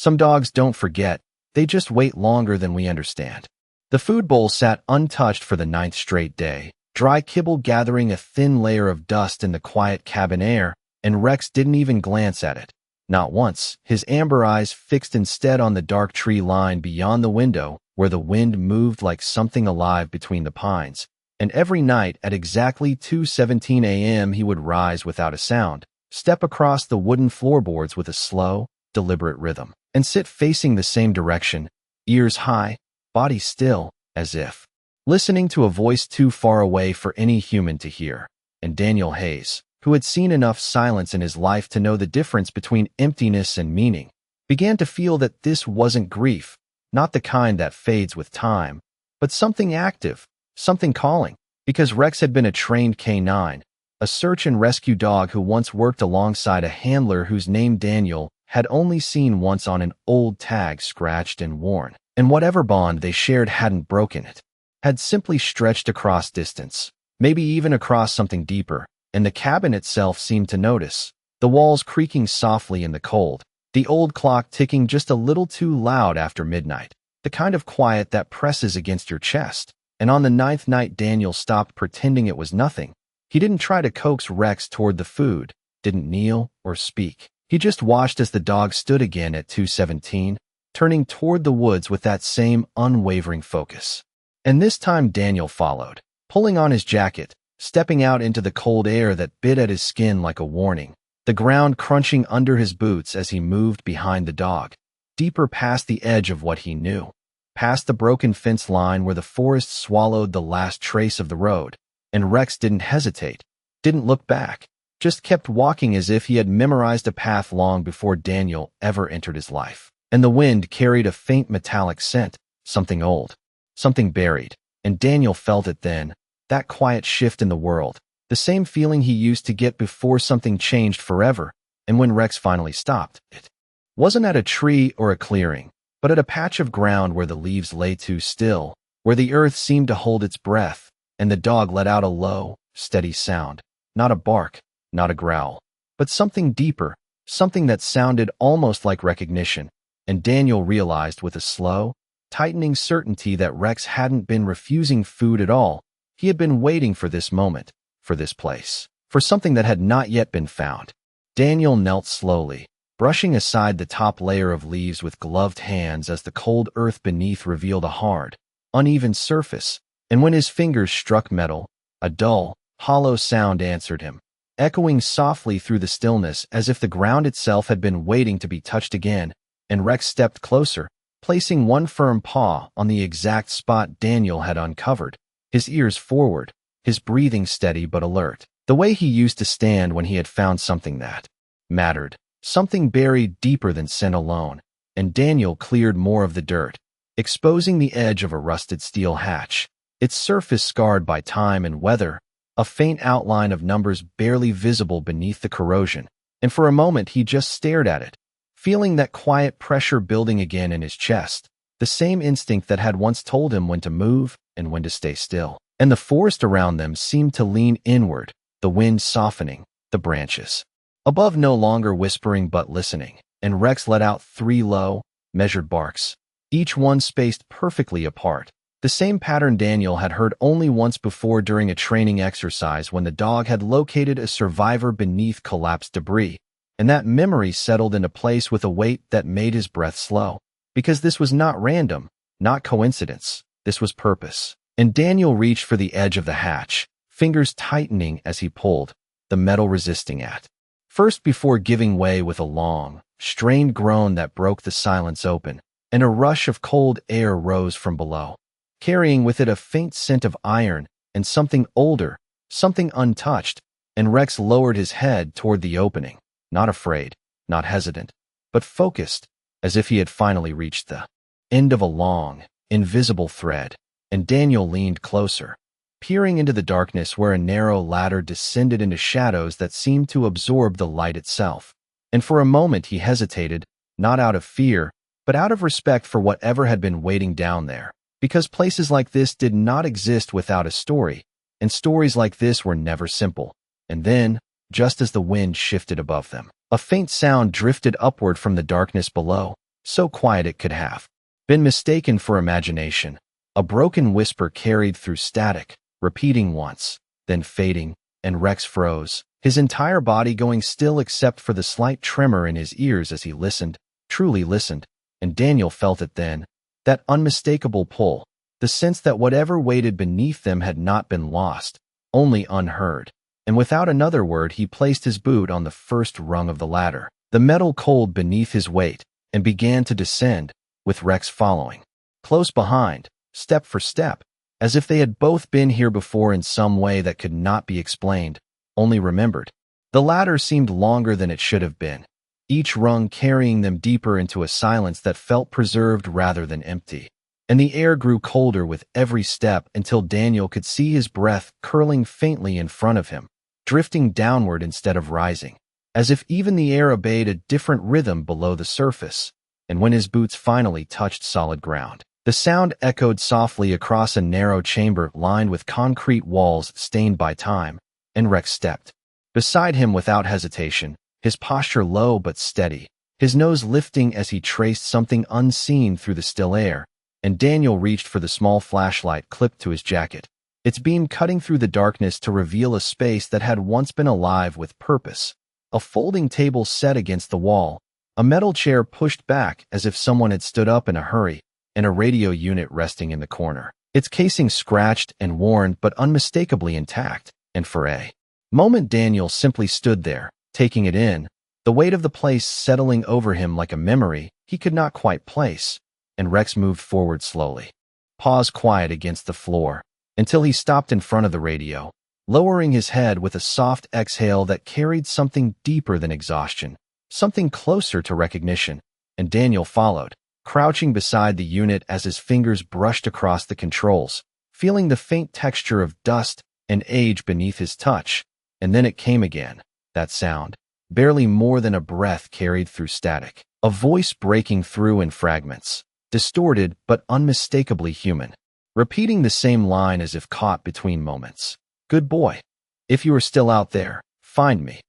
Some dogs don't forget, they just wait longer than we understand. The food bowl sat untouched for the 9th straight day, dry kibble gathering a thin layer of dust in the quiet cabin air, and Rex didn't even glance at it. Not once, his amber eyes fixed instead on the dark tree line beyond the window, where the wind moved like something alive between the pines. And every night at exactly 2:17 a.m. he would rise without a sound, step across the wooden floorboards with a slow, deliberate rhythm, and sit facing the same direction, ears high, body still, as if listening to a voice too far away for any human to hear. And Daniel Hayes, who had seen enough silence in his life to know the difference between emptiness and meaning, began to feel that this wasn't grief, not the kind that fades with time, but something active, something calling. Because Rex had been a trained K9, a search and rescue dog who once worked alongside a handler whose name Daniel had only seen once on an old tag scratched and worn, and whatever bond they shared hadn't broken it, had simply stretched across distance, maybe even across something deeper. And the cabin itself seemed to notice, the walls creaking softly in the cold, the old clock ticking just a little too loud after midnight, the kind of quiet that presses against your chest. And on the 9th night Daniel stopped pretending it was nothing. He didn't try to coax Rex toward the food, didn't kneel or speak. He just watched as the dog stood again at 2:17, turning toward the woods with that same unwavering focus. And this time Daniel followed, pulling on his jacket, stepping out into the cold air that bit at his skin like a warning, the ground crunching under his boots as he moved behind the dog, deeper past the edge of what he knew, past the broken fence line where the forest swallowed the last trace of the road. And Rex didn't hesitate, didn't look back, just kept walking as if he had memorized a path long before Daniel ever entered his life. And the wind carried a faint metallic scent, something old, something buried, and Daniel felt it then. That quiet shift in the world, the same feeling he used to get before something changed forever. And when Rex finally stopped, it wasn't at a tree or a clearing, but at a patch of ground where the leaves lay too still, where the earth seemed to hold its breath, and the dog let out a low, steady sound, not a bark, not a growl, but something deeper, something that sounded almost like recognition. And Daniel realized with a slow, tightening certainty that Rex hadn't been refusing food at all. He had been waiting for this moment, for this place, for something that had not yet been found. Daniel knelt slowly, brushing aside the top layer of leaves with gloved hands as the cold earth beneath revealed a hard, uneven surface, and when his fingers struck metal, a dull, hollow sound answered him, echoing softly through the stillness as if the ground itself had been waiting to be touched again. And Rex stepped closer, placing one firm paw on the exact spot Daniel had uncovered, his ears forward, his breathing steady but alert, the way he used to stand when he had found something that mattered, something buried deeper than scent alone. And Daniel cleared more of the dirt, exposing the edge of a rusted steel hatch, its surface scarred by time and weather, a faint outline of numbers barely visible beneath the corrosion. And for a moment he just stared at it, feeling that quiet pressure building again in his chest, the same instinct that had once told him when to move and when to stay still. And the forest around them seemed to lean inward, the wind softening, the branches above no longer whispering but listening. And Rex let out 3 low, measured barks, each one spaced perfectly apart, the same pattern Daniel had heard only once before during a training exercise when the dog had located a survivor beneath collapsed debris. And that memory settled into place with a weight that made his breath slow. Because this was not random, not coincidence, this was purpose. And Daniel reached for the edge of the hatch, fingers tightening as he pulled, the metal resisting at first before giving way with a long, strained groan that broke the silence open, and a rush of cold air rose from below, carrying with it a faint scent of iron and something older, something untouched. And Rex lowered his head toward the opening, not afraid, not hesitant, but focused, as if he had finally reached the end of a long, invisible thread. And Daniel leaned closer, peering into the darkness where a narrow ladder descended into shadows that seemed to absorb the light itself. And for a moment he hesitated, not out of fear, but out of respect for whatever had been waiting down there. Because places like this did not exist without a story, and stories like this were never simple. And then, just as the wind shifted above them, a faint sound drifted upward from the darkness below, so quiet it could have been mistaken for imagination. A broken whisper carried through static, repeating once, then fading, and Rex froze, his entire body going still except for the slight tremor in his ears as he listened, truly listened, and Daniel felt it then, that unmistakable pull, the sense that whatever waited beneath them had not been lost, only unheard. And without another word, he placed his boot on the first rung of the ladder, the metal cold beneath his weight, and began to descend, with Rex following. Close behind, step for step, as if they had both been here before in some way that could not be explained, only remembered. The ladder seemed longer than it should have been, each rung carrying them deeper into a silence that felt preserved rather than empty. And the air grew colder with every step until Daniel could see his breath curling faintly in front of him, drifting downward instead of rising, as if even the air obeyed a different rhythm below the surface. And when his boots finally touched solid ground, the sound echoed softly across a narrow chamber lined with concrete walls stained by time, and Rex stepped beside him without hesitation, his posture low but steady, his nose lifting as he traced something unseen through the still air. And Daniel reached for the small flashlight clipped to his jacket, its beam cutting through the darkness to reveal a space that had once been alive with purpose. A folding table set against the wall, a metal chair pushed back as if someone had stood up in a hurry, and a radio unit resting in the corner, its casing scratched and worn but unmistakably intact. And for a moment Daniel simply stood there, taking it in, the weight of the place settling over him like a memory he could not quite place. And Rex moved forward slowly, paused quiet against the floor, until he stopped in front of the radio, lowering his head with a soft exhale that carried something deeper than exhaustion, something closer to recognition. And Daniel followed, crouching beside the unit as his fingers brushed across the controls, feeling the faint texture of dust and age beneath his touch. And then it came again, that sound, barely more than a breath carried through static, a voice breaking through in fragments, distorted but unmistakably human, repeating the same line as if caught between moments. "Good boy. If you are still out there, find me."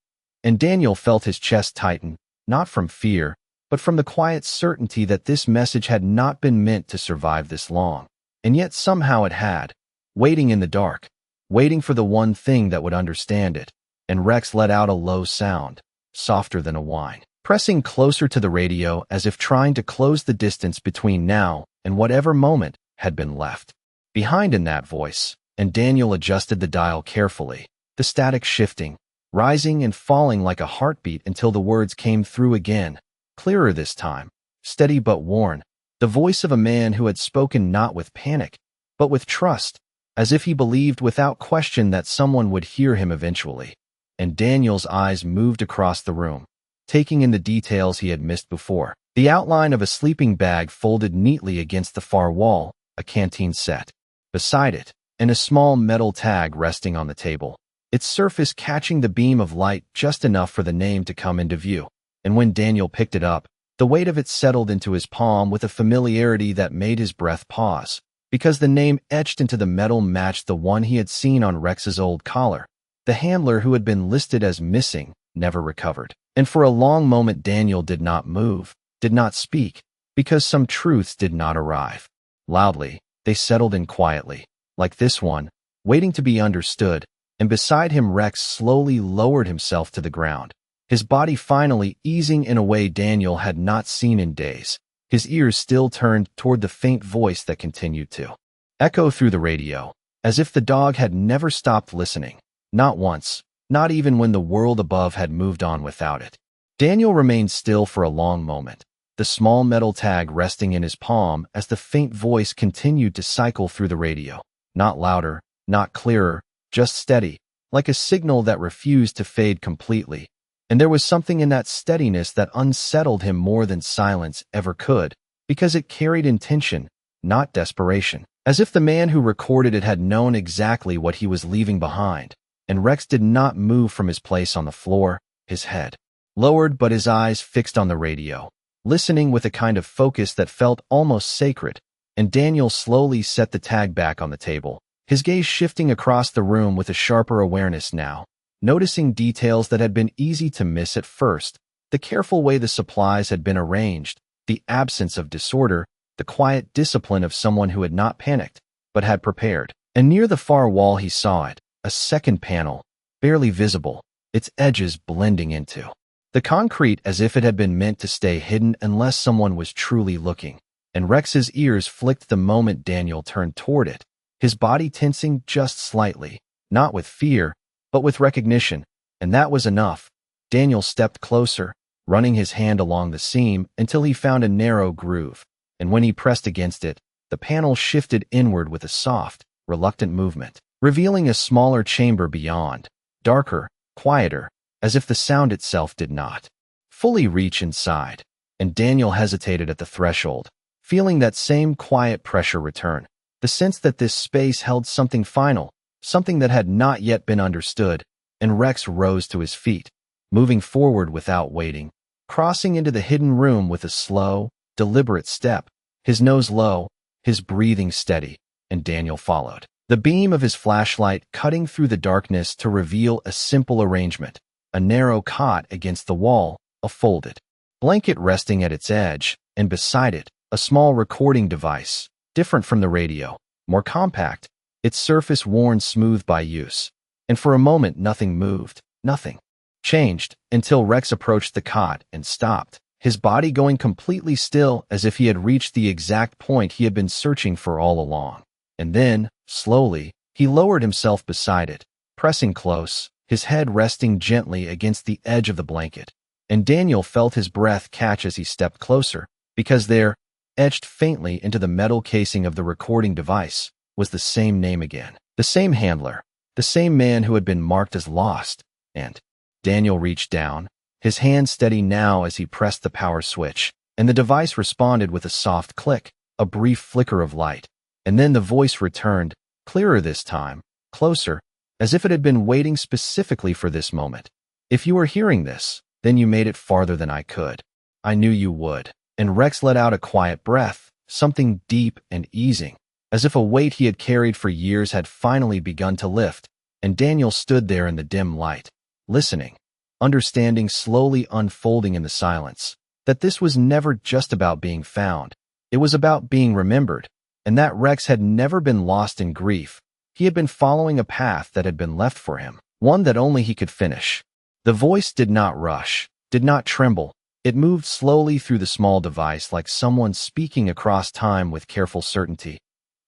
And Daniel felt his chest tighten, not from fear, but from the quiet certainty that this message had not been meant to survive this long. And yet somehow it had, waiting in the dark, waiting for the one thing that would understand it. And Rex let out a low sound, softer than a whine, pressing closer to the radio as if trying to close the distance between now and whatever moment had been left behind in that voice. And Daniel adjusted the dial carefully, the static shifting, rising and falling like a heartbeat until the words came through again, clearer this time, steady but worn, the voice of a man who had spoken not with panic, but with trust, as if he believed without question that someone would hear him eventually. And Daniel's eyes moved across the room, taking in the details he had missed before. The outline of a sleeping bag folded neatly against the far wall, a canteen set beside it, and a small metal tag resting on the table, its surface catching the beam of light just enough for the name to come into view. And when Daniel picked it up, the weight of it settled into his palm with a familiarity that made his breath pause, because the name etched into the metal matched the one he had seen on Rex's old collar. The handler who had been listed as missing never recovered. And for a long moment Daniel did not move, did not speak, because some truths did not arrive. Loudly, they settled in quietly, like this one, waiting to be understood, and beside him Rex slowly lowered himself to the ground, his body finally easing in a way Daniel had not seen in days, his ears still turned toward the faint voice that continued to echo through the radio, as if the dog had never stopped listening, not once, not even when the world above had moved on without it. Daniel remained still for a long moment, the small metal tag resting in his palm as the faint voice continued to cycle through the radio, not louder, not clearer, just steady, like a signal that refused to fade completely. And there was something in that steadiness that unsettled him more than silence ever could, because it carried intention, not desperation, as if the man who recorded it had known exactly what he was leaving behind. And Rex did not move from his place on the floor, his head lowered but his eyes fixed on the radio, listening with a kind of focus that felt almost sacred. And Daniel slowly set the tag back on the table, his gaze shifting across the room with a sharper awareness now, noticing details that had been easy to miss at first, the careful way the supplies had been arranged, the the absence of disorder, the quiet discipline of someone who had not panicked, but had prepared. And near the far wall he saw it, a second panel, barely visible, its edges blending into the concrete as if it had been meant to stay hidden unless someone was truly looking. And Rex's ears flicked the moment Daniel turned toward it, his body tensing just slightly, not with fear, but with recognition, and that was enough. Daniel stepped closer, running his hand along the seam until he found a narrow groove, and when he pressed against it, the panel shifted inward with a soft, reluctant movement, revealing a smaller chamber beyond, darker, quieter, as if the sound itself did not fully reach inside. And Daniel hesitated at the threshold, feeling that same quiet pressure return, the sense that this space held something final, something that had not yet been understood. And Rex rose to his feet, moving forward without waiting, crossing into the hidden room with a slow, deliberate step, his nose low, his breathing steady, and Daniel followed, the beam of his flashlight cutting through the darkness to reveal a simple arrangement, a narrow cot against the wall, a folded blanket resting at its edge, and beside it, a small recording device, different from the radio, more compact, its surface worn smooth by use. And for a moment nothing moved, nothing changed, until Rex approached the cot and stopped, his body going completely still as if he had reached the exact point he had been searching for all along. And then, slowly, he lowered himself beside it, pressing close, his head resting gently against the edge of the blanket. And Daniel felt his breath catch as he stepped closer, because there, etched faintly into the metal casing of the recording device, was the same name again, the same handler, the same man who had been marked as lost. And Daniel reached down, his hand steady now as he pressed the power switch, and the device responded with a soft click, a brief flicker of light. And then the voice returned, clearer this time, closer, as if it had been waiting specifically for this moment. If you were hearing this, then you made it farther than I could. I knew you would. And Rex let out a quiet breath, something deep and easing, as if a weight he had carried for years had finally begun to lift. And Daniel stood there in the dim light, listening, understanding slowly unfolding in the silence, that this was never just about being found. It was about being remembered, and that Rex had never been lost in grief. He had been following a path that had been left for him, one that only he could finish. The voice did not rush, did not tremble. It moved slowly through the small device like someone speaking across time with careful certainty.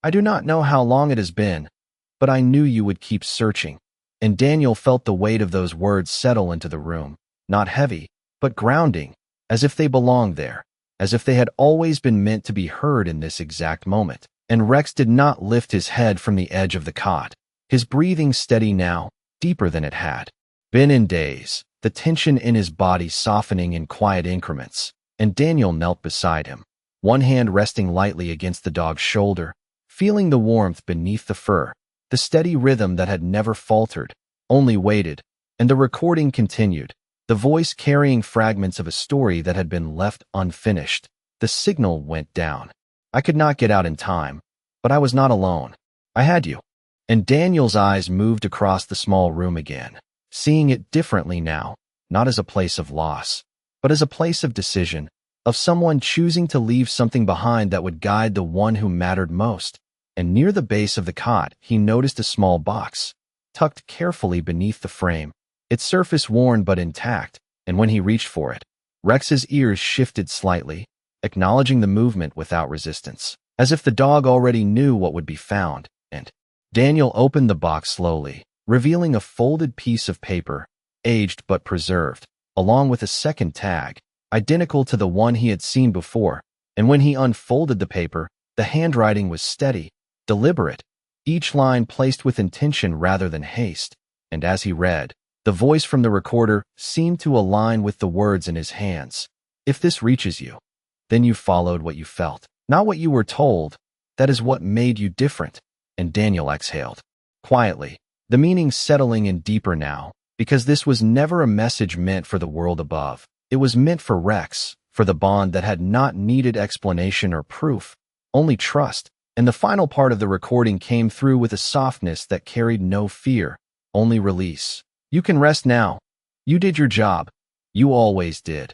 I do not know how long it has been, but I knew you would keep searching. And Daniel felt the weight of those words settle into the room, not heavy, but grounding, as if they belonged there, as if they had always been meant to be heard in this exact moment. And Rex did not lift his head from the edge of the cot, his breathing steady now, deeper than it had been in days, the tension in his body softening in quiet increments. And Daniel knelt beside him, one hand resting lightly against the dog's shoulder, feeling the warmth beneath the fur, the steady rhythm that had never faltered, only waited. And the recording continued, the voice carrying fragments of a story that had been left unfinished. The signal went down. I could not get out in time, but I was not alone. I had you. And Daniel's eyes moved across the small room again, seeing it differently now, not as a place of loss, but as a place of decision, of someone choosing to leave something behind that would guide the one who mattered most. And near the base of the cot, he noticed a small box, tucked carefully beneath the frame, its surface worn but intact. And when he reached for it, Rex's ears shifted slightly, acknowledging the movement without resistance, as if the dog already knew what would be found. And Daniel opened the box slowly, revealing a folded piece of paper, aged but preserved, along with a second tag, identical to the one he had seen before. And when he unfolded the paper, the handwriting was steady, deliberate, each line placed with intention rather than haste. And as he read, the voice from the recorder seemed to align with the words in his hands. If this reaches you, then you followed what you felt, not what you were told. That is what made you different. And Daniel exhaled, quietly, the meaning settling in deeper now, because this was never a message meant for the world above. It was meant for Rex, for the bond that had not needed explanation or proof, only trust. And the final part of the recording came through with a softness that carried no fear, only release. You can rest now. You did your job. You always did.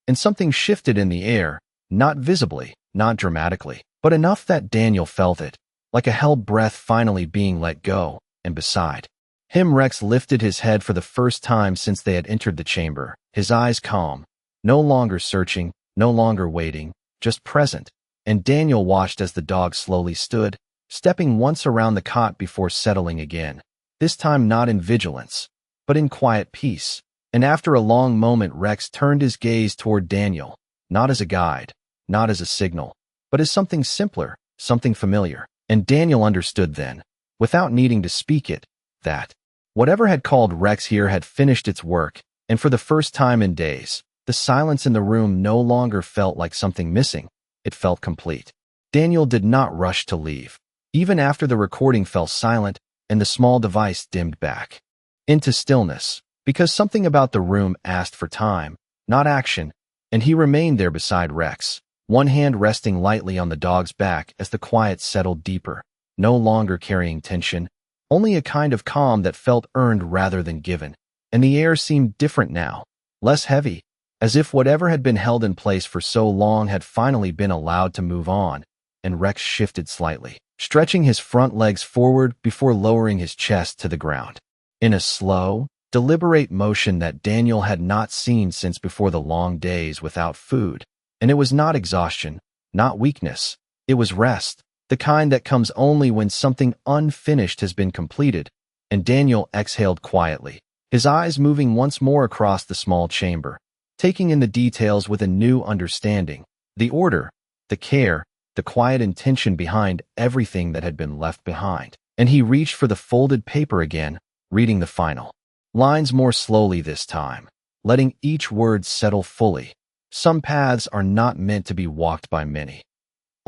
And something shifted in the air, Not visibly, not dramatically, but enough that Daniel felt it, like a held breath finally being let go, and beside him Rex lifted his head for the first time since they had entered the chamber, his eyes calm, no longer searching, no longer waiting, just present, and Daniel watched as the dog slowly stood, stepping once around the cot before settling again, this time not in vigilance, but in quiet peace. And after a long moment Rex turned his gaze toward Daniel, not as a guide, not as a signal, but as something simpler, something familiar. And Daniel understood then, without needing to speak it, that whatever had called Rex here had finished its work, and for the first time in days, the silence in the room no longer felt like something missing. It felt complete. Daniel did not rush to leave, even after the recording fell silent and the small device dimmed back into stillness, because something about the room asked for time, not action, and he remained there beside Rex, one hand resting lightly on the dog's back as the quiet settled deeper, no longer carrying tension, only a kind of calm that felt earned rather than given. And the air seemed different now, less heavy, as if whatever had been held in place for so long had finally been allowed to move on, and Rex shifted slightly, stretching his front legs forward before lowering his chest to the ground. In a slow, deliberate motion that Daniel had not seen since before the long days without food. And it was not exhaustion, not weakness. It was rest, the kind that comes only when something unfinished has been completed. And Daniel exhaled quietly, his eyes moving once more across the small chamber, taking in the details with a new understanding, the order, the care, the quiet intention behind everything that had been left behind. And he reached for the folded paper again, reading the final lines more slowly this time, letting each word settle fully. Some paths are not meant to be walked by many,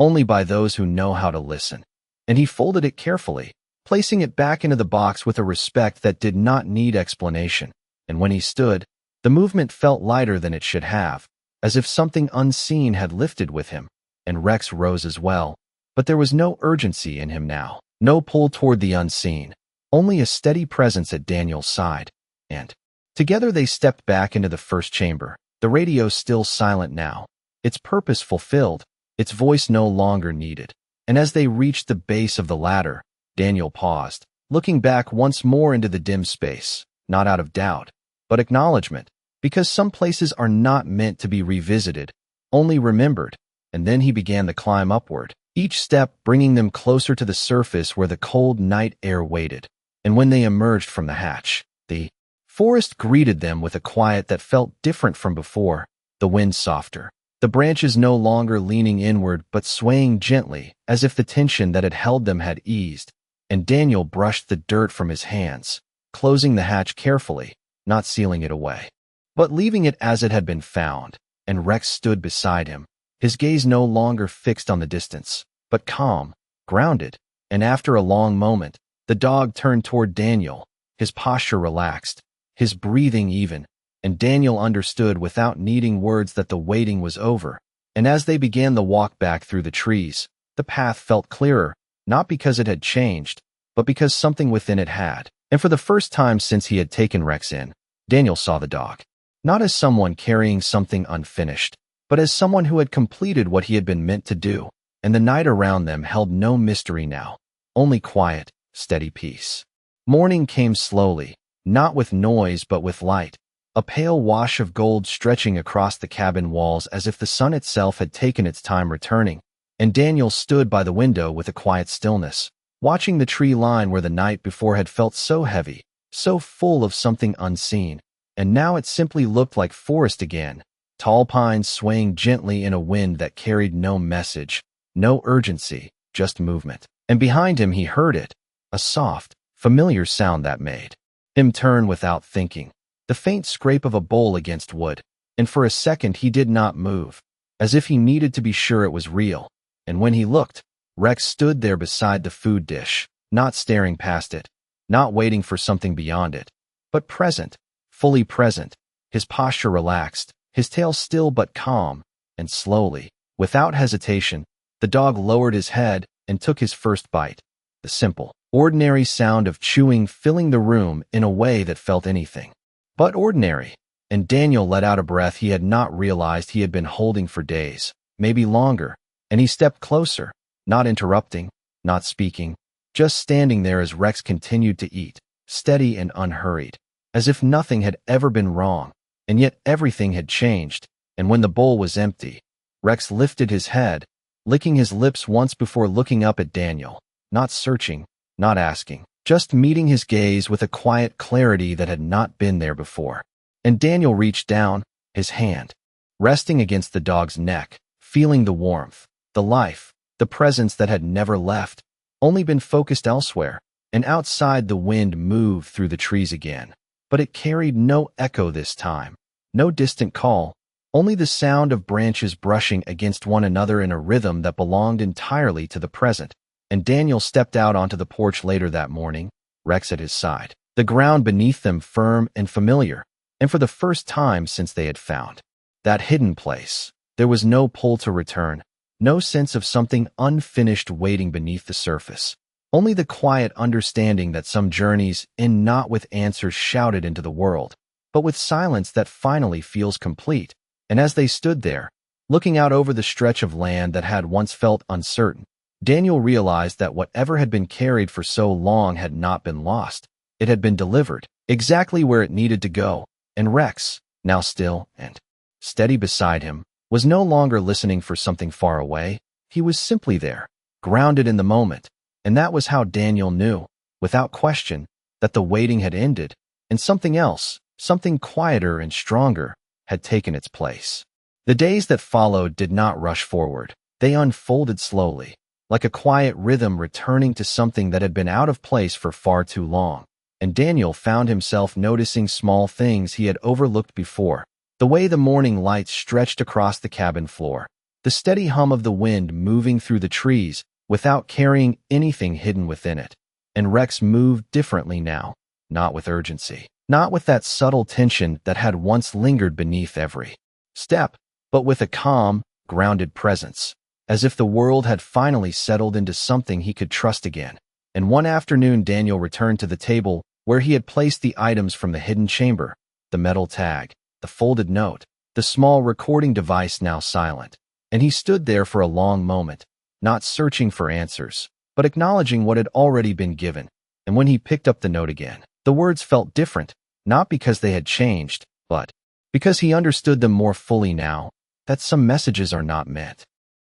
only by those who know how to listen. And he folded it carefully, placing it back into the box with a respect that did not need explanation. And when he stood, the movement felt lighter than it should have, as if something unseen had lifted with him. And Rex rose as well, but there was no urgency in him now, no pull toward the unseen, only a steady presence at Daniel's side. And together they stepped back into the first chamber, the radio still silent now, its purpose fulfilled, its voice no longer needed. And as they reached the base of the ladder, Daniel paused, looking back once more into the dim space, not out of doubt, but acknowledgement, because some places are not meant to be revisited, only remembered. And then he began the climb upward, each step bringing them closer to the surface where the cold night air waited. And when they emerged from the hatch, the forest greeted them with a quiet that felt different from before, the wind softer, the branches no longer leaning inward but swaying gently as if the tension that had held them had eased. And Daniel brushed the dirt from his hands, closing the hatch carefully, not sealing it away, but leaving it as it had been found. And Rex stood beside him, his gaze no longer fixed on the distance, but calm, grounded. And after a long moment, the dog turned toward Daniel, his posture relaxed, his breathing even, and Daniel understood without needing words that the waiting was over. And as they began the walk back through the trees, the path felt clearer, not because it had changed, but because something within it had. And for the first time since he had taken Rex in, Daniel saw the dog, not as someone carrying something unfinished, but as someone who had completed what he had been meant to do. And the night around them held no mystery now, only quiet, steady peace. Morning came slowly, not with noise but with light, a pale wash of gold stretching across the cabin walls as if the sun itself had taken its time returning. And Daniel stood by the window with a quiet stillness, watching the tree line where the night before had felt so heavy, so full of something unseen. And now it simply looked like forest again, tall pines swaying gently in a wind that carried no message, no urgency, just movement. And behind him he heard it, a soft, familiar sound that made him turn without thinking, the faint scrape of a bowl against wood. And for a second he did not move, as if he needed to be sure it was real. And when he looked, Rex stood there beside the food dish, not staring past it, not waiting for something beyond it, but present, fully present, his posture relaxed, his tail still but calm. And slowly, without hesitation, the dog lowered his head and took his first bite, the simple, ordinary sound of chewing filling the room in a way that felt anything but ordinary. And Daniel let out a breath he had not realized he had been holding for days, maybe longer, and he stepped closer, not interrupting, not speaking, just standing there as Rex continued to eat, steady and unhurried, as if nothing had ever been wrong, and yet everything had changed. And when the bowl was empty, Rex lifted his head, licking his lips once before looking up at Daniel, not searching, not asking, just meeting his gaze with a quiet clarity that had not been there before. And Daniel reached down, his hand resting against the dog's neck, feeling the warmth, the life, the presence that had never left, only been focused elsewhere. And outside the wind moved through the trees again, but it carried no echo this time, no distant call, only the sound of branches brushing against one another in a rhythm that belonged entirely to the present. And Daniel stepped out onto the porch later that morning, Rex at his side, the ground beneath them firm and familiar, and for the first time since they had found that hidden place, there was no pull to return, no sense of something unfinished waiting beneath the surface. Only the quiet understanding that some journeys end not with answers shouted into the world, but with silence that finally feels complete. And as they stood there, looking out over the stretch of land that had once felt uncertain, Daniel realized that whatever had been carried for so long had not been lost. It had been delivered, exactly where it needed to go, and Rex, now still and steady beside him, was no longer listening for something far away. He was simply there, grounded in the moment. And that was how Daniel knew, without question, that the waiting had ended, and something else, something quieter and stronger, had taken its place. The days that followed did not rush forward. They unfolded slowly, like a quiet rhythm returning to something that had been out of place for far too long. And Daniel found himself noticing small things he had overlooked before. The way the morning light stretched across the cabin floor, the steady hum of the wind moving through the trees, without carrying anything hidden within it. And Rex moved differently now, not with urgency, not with that subtle tension that had once lingered beneath every step, but with a calm, grounded presence, as if the world had finally settled into something he could trust again. And one afternoon Daniel returned to the table where he had placed the items from the hidden chamber, the metal tag, the folded note, the small recording device now silent. And he stood there for a long moment, not searching for answers, but acknowledging what had already been given. And when he picked up the note again, the words felt different, not because they had changed, but because he understood them more fully now, that some messages are not meant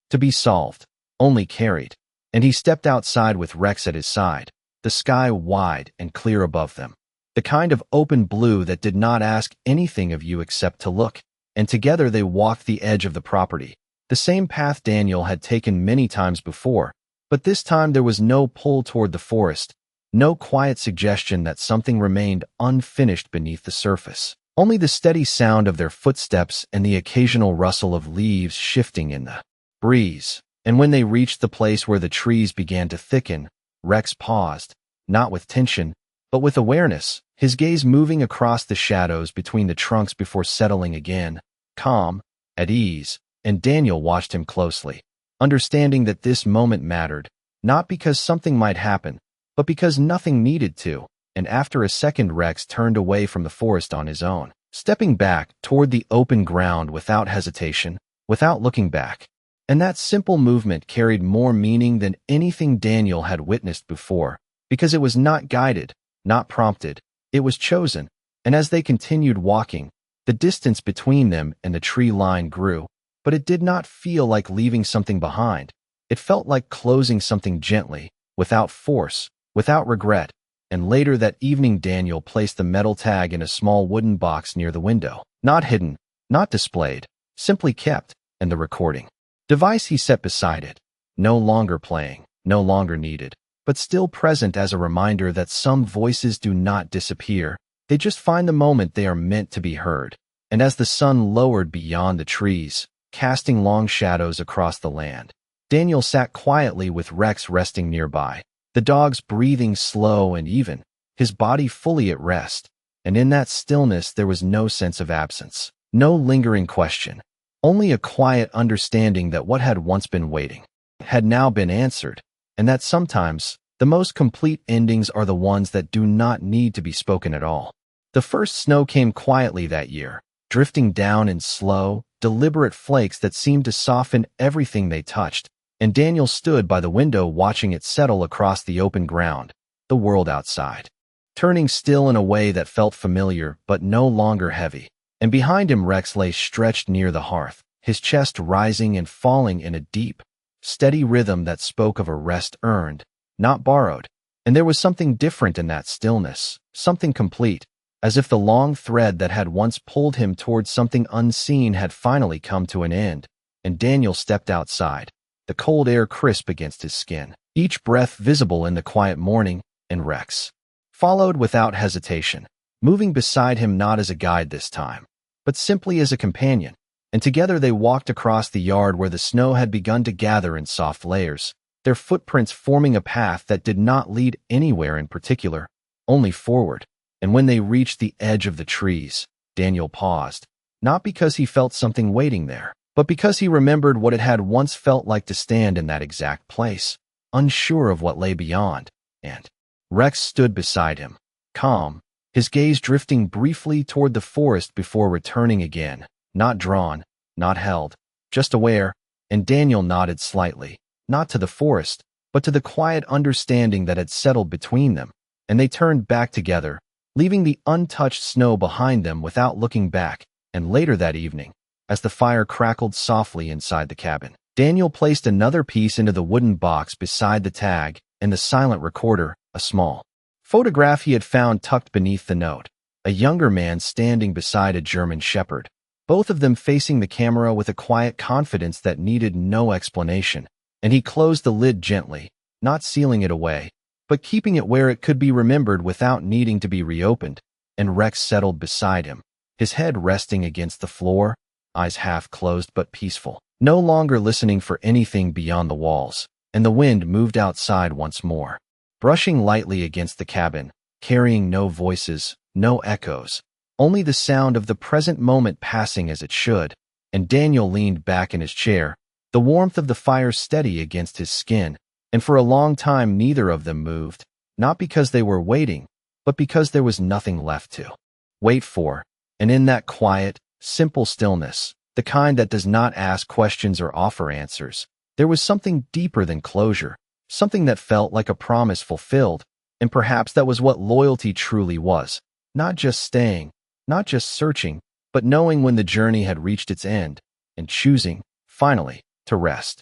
to be solved, only carried. And he stepped outside with Rex at his side, the sky wide and clear above them, the kind of open blue that did not ask anything of you except to look. And together they walked the edge of the property, the same path Daniel had taken many times before, but this time there was no pull toward the forest, no quiet suggestion that something remained unfinished beneath the surface. Only the steady sound of their footsteps and the occasional rustle of leaves shifting in the breeze. And when they reached the place where the trees began to thicken, Rex paused, not with tension, but with awareness, his gaze moving across the shadows between the trunks before settling again, calm, at ease. And Daniel watched him closely, understanding that this moment mattered, not because something might happen, but because nothing needed to. And after a second Rex turned away from the forest on his own, stepping back toward the open ground without hesitation, without looking back. And that simple movement carried more meaning than anything Daniel had witnessed before, because it was not guided, not prompted, it was chosen. And as they continued walking, the distance between them and the tree line grew. But it did not feel like leaving something behind. It felt like closing something gently, without force, without regret. And later that evening Daniel placed the metal tag in a small wooden box near the window. Not hidden, not displayed, simply kept, and the recording device he set beside it. No longer playing, no longer needed, but still present as a reminder that some voices do not disappear. They just find the moment they are meant to be heard. And as the sun lowered beyond the trees, casting long shadows across the land, Daniel sat quietly with Rex resting nearby, the dogs breathing slow and even, his body fully at rest. And in that stillness there was no sense of absence, no lingering question, only a quiet understanding that what had once been waiting had now been answered, and that sometimes the most complete endings are the ones that do not need to be spoken at all. The first snow came quietly that year, drifting down in slow, deliberate flakes that seemed to soften everything they touched, and Daniel stood by the window watching it settle across the open ground, the world outside, turning still in a way that felt familiar but no longer heavy. And behind him Rex lay stretched near the hearth, his chest rising and falling in a deep, steady rhythm that spoke of a rest earned, not borrowed. And there was something different in that stillness, something complete, as if the long thread that had once pulled him towards something unseen had finally come to an end. And Daniel stepped outside, the cold air crisp against his skin, each breath visible in the quiet morning, and Rex followed without hesitation, moving beside him not as a guide this time, but simply as a companion. And together they walked across the yard where the snow had begun to gather in soft layers, their footprints forming a path that did not lead anywhere in particular, only forward. And when they reached the edge of the trees, Daniel paused, not because he felt something waiting there, but because he remembered what it had once felt like to stand in that exact place, unsure of what lay beyond. And Rex stood beside him, calm, his gaze drifting briefly toward the forest before returning again, not drawn, not held, just aware. And Daniel nodded slightly, not to the forest, but to the quiet understanding that had settled between them, and they turned back together, leaving the untouched snow behind them without looking back. And later that evening, as the fire crackled softly inside the cabin, Daniel placed another piece into the wooden box beside the tag and the silent recorder, a small photograph he had found tucked beneath the note, a younger man standing beside a German shepherd, both of them facing the camera with a quiet confidence that needed no explanation. And he closed the lid gently, not sealing it away, but keeping it where it could be remembered without needing to be reopened. And Rex settled beside him, his head resting against the floor, eyes half closed but peaceful, no longer listening for anything beyond the walls. And the wind moved outside once more, brushing lightly against the cabin, carrying no voices, no echoes, only the sound of the present moment passing as it should. And Daniel leaned back in his chair, the warmth of the fire steady against his skin, and for a long time neither of them moved, not because they were waiting, but because there was nothing left to wait for. And in that quiet, simple stillness, the kind that does not ask questions or offer answers, there was something deeper than closure, something that felt like a promise fulfilled. And perhaps that was what loyalty truly was, not just staying, not just searching, but knowing when the journey had reached its end, and choosing, finally, to rest.